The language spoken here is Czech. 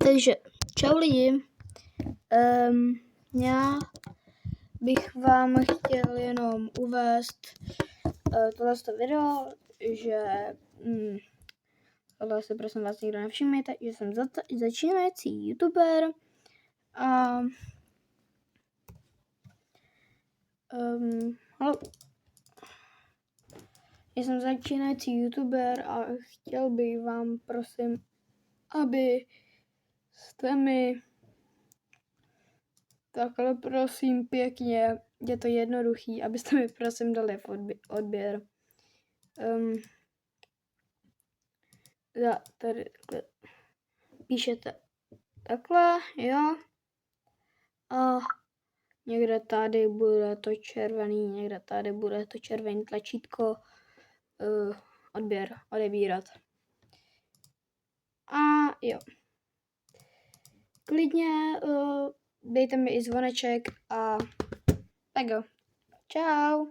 Takže čau lidi, já bych vám chtěl jenom uvést tohle video, že tohle se prosím vás nikdo nevšimněte, že jsem začínající youtuber a chtěl bych vám prosím, aby jste mi takhle prosím pěkně, je to jednoduchý, abyste mi prosím dali odběr. Tady takhle píšete takhle, jo, a někde tady bude to červený, někde tady bude to červený tlačítko, odebírat. A jo, klidně dejte mi i zvoneček a tak jo, čau.